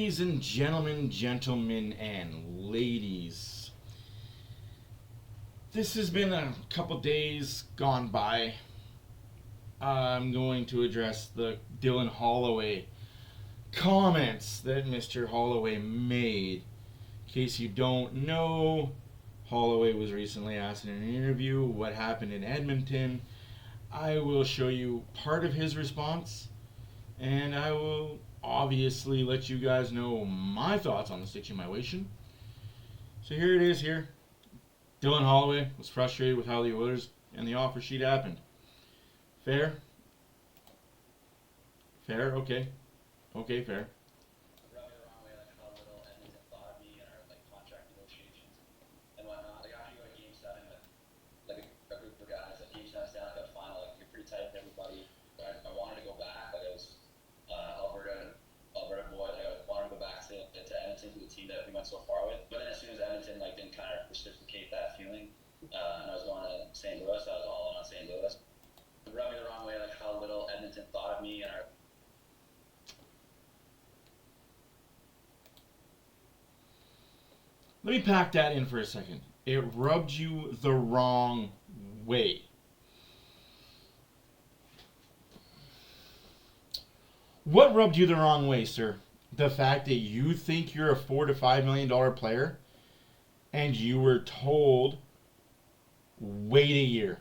Ladies and gentlemen and ladies, this has been a couple days gone by. I'm going to address the Dylan Holloway comments that Mr. Holloway made. In case you don't know, Holloway was recently asked in an interview what happened in Edmonton. I will show you part of his response, and I will obviously let you guys know my thoughts on the situation. So here it is here. Dylan Holloway was frustrated with how the Oilers and the offer sheet happened. Fair? Fair? Okay. Okay, fair. So far with, but then as soon as Edmonton didn't kind of reciprocate that feeling, and I was going to St. Louis, I was all in on St. Louis. It rubbed me the wrong way, how little Edmonton thought of me and our. Let me pack that in for a second. It rubbed you the wrong way. What rubbed you the wrong way, sir? The fact that you think you're a $4 to $5 million player and you were told, wait a year.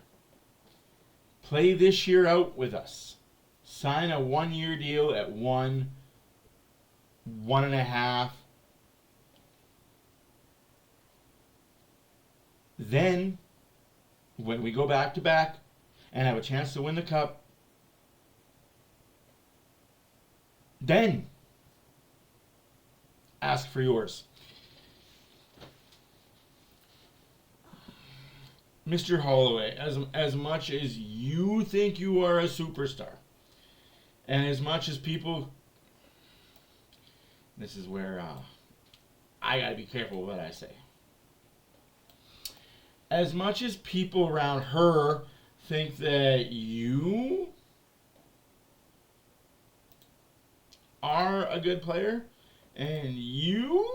Play this year out with us. Sign a 1-year deal at 1.5. Then, when we go back to back and have a chance to win the cup, then ask for yours. Mr. Holloway, as much as you think you are a superstar, and as much as people, this is where I gotta be careful what I say. As much as people around her think that you are a good player, and you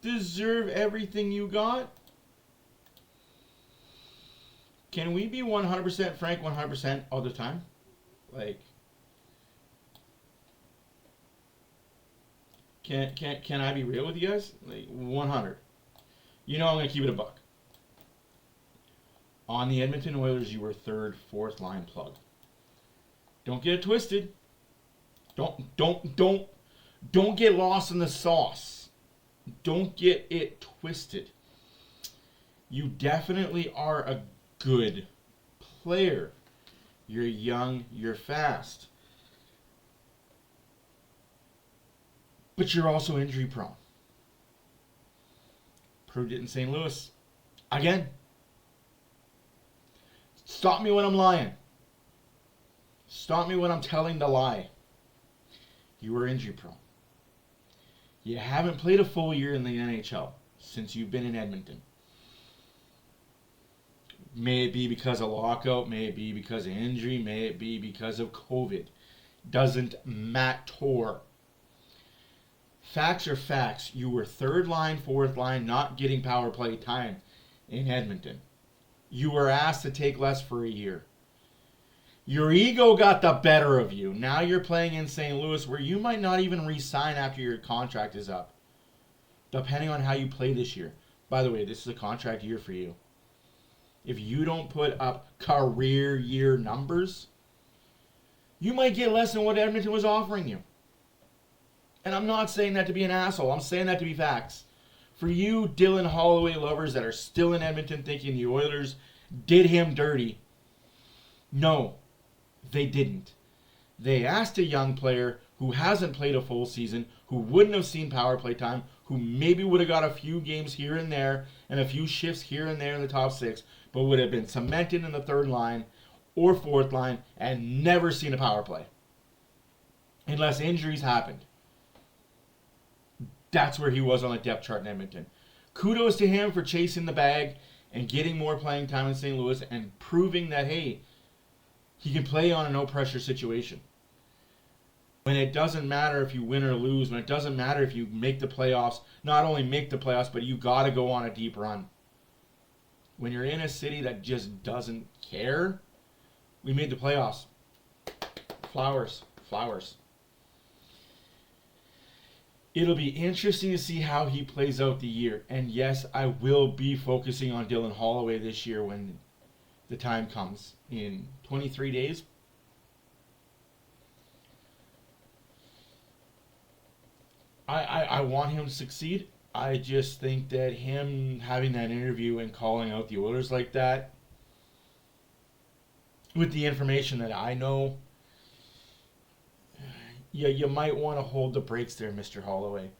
deserve everything you got, can we be 100% frank 100% all the time? Can I be real with you guys? 100. You know I'm going to keep it a buck. On the Edmonton Oilers, you were third, fourth line plug. Don't get it twisted. Don't get lost in the sauce. Don't get it twisted. You definitely are a good player. You're young, you're fast. But you're also injury prone. Proved it in St. Louis. Again. Stop me when I'm lying. Stop me when I'm telling the lie. You were injury prone. You haven't played a full year in the NHL since you've been in Edmonton. May it be because of lockout, may it be because of injury, may it be because of COVID. Doesn't matter. Facts are facts. You were third line, fourth line, not getting power play time in Edmonton. You were asked to take less for a year. Your ego got the better of you. Now you're playing in St. Louis where you might not even re-sign after your contract is up. Depending on how you play this year. By the way, this is a contract year for you. If you don't put up career year numbers, you might get less than what Edmonton was offering you. And I'm not saying that to be an asshole. I'm saying that to be facts. For you Dylan Holloway lovers that are still in Edmonton thinking the Oilers did him dirty, no, they didn't. They asked a young player who hasn't played a full season, who wouldn't have seen power play time, who maybe would have got a few games here and there and a few shifts here and there in the top six, but would have been cemented in the third line or fourth line and never seen a power play. Unless injuries happened. That's where he was on the depth chart in Edmonton. Kudos to him for chasing the bag and getting more playing time in St. Louis and proving that, hey, he can play on a no-pressure situation. When it doesn't matter if you win or lose, when it doesn't matter if you make the playoffs, not only make the playoffs, but you got to go on a deep run. When you're in a city that just doesn't care, we made the playoffs. Flowers. Flowers. It'll be interesting to see how he plays out the year. And yes, I will be focusing on Dylan Holloway this year when the time comes in 23 days. I want him to succeed. I just think that him having that interview and calling out the Oilers like that, with the information that I know, yeah, you might want to hold the brakes there, Mr. Holloway.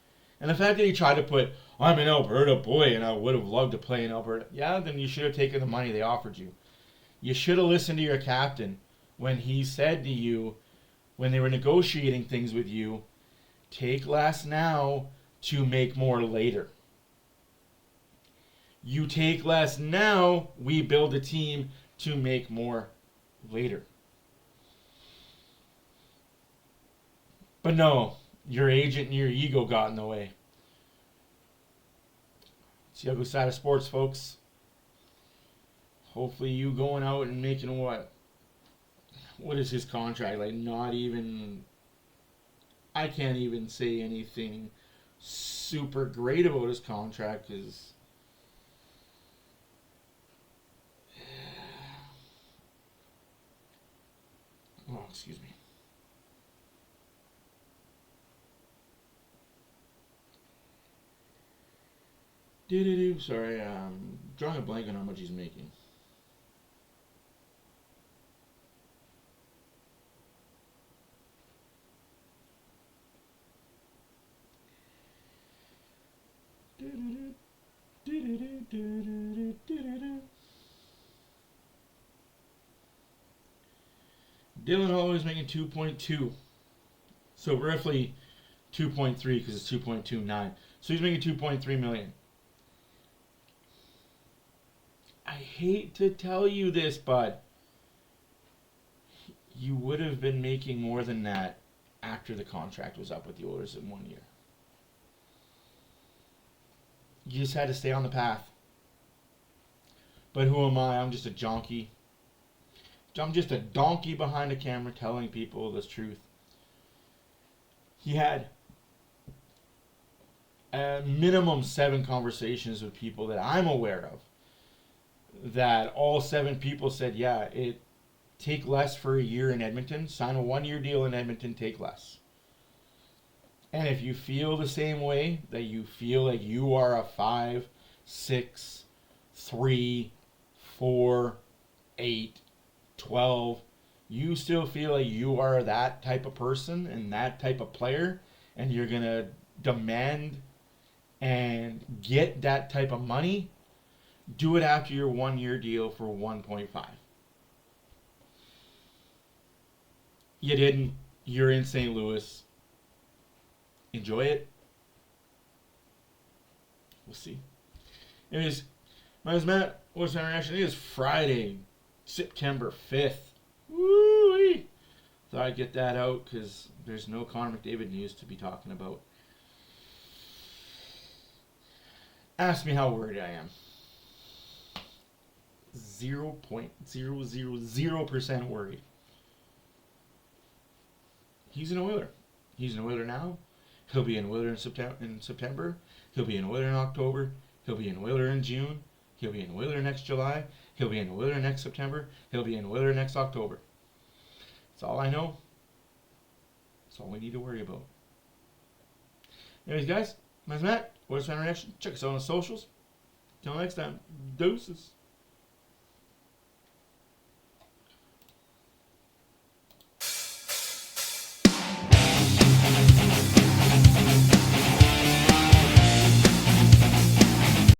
And the fact that he tried to put, I'm an Alberta boy and I would have loved to play in Alberta. Yeah, then you should have taken the money they offered you. You should have listened to your captain when he said to you, when they were negotiating things with you, take less now to make more later. You take less now, we build a team to make more later. But no, your agent and your ego got in the way. It's the ugly side of sports, folks. Hopefully you going out and making what? What is his contract? Like, not even... I can't even say anything super great about his contract because... Oh, excuse me. Sorry, drawing a blank on how much he's making. Dylan Holloway's making 2.2. So roughly 2.3 because it's 2.29. So he's making 2.3 million. I hate to tell you this, but you would have been making more than that after the contract was up with the Oilers in 1 year. You just had to stay on the path. But who am I? I'm just a junkie. I'm just a donkey behind a camera telling people the truth. He had a minimum 7 conversations with people that I'm aware of. That all 7 people said, yeah, take less for a year in Edmonton, sign a 1-year deal in Edmonton, take less. And if you feel the same way, that you feel like you are a 5, 6, 3, 4, 8, 12, you still feel like you are that type of person and that type of player, and you're going to demand and get that type of money, do it after your 1-year deal for 1.5. You didn't. You're in St. Louis. Enjoy it. We'll see. Anyways, my name is Matt. OilersFanReaction. It is Friday, September 5th. Woo-wee. Thought I'd get that out because there's no Connor McDavid news to be talking about. Ask me how worried I am. 0.000% worried. He's an Oiler. He's an Oiler now. He'll be an Oiler in September. He'll be an Oiler in October. He'll be an Oiler in June. He'll be an Oiler next July. He'll be an Oiler next September. He'll be an Oiler next October. That's all I know. That's all we need to worry about. Anyways, guys, my name's Matt. OilersFanReaction. Check us out on the socials. Till next time, deuces.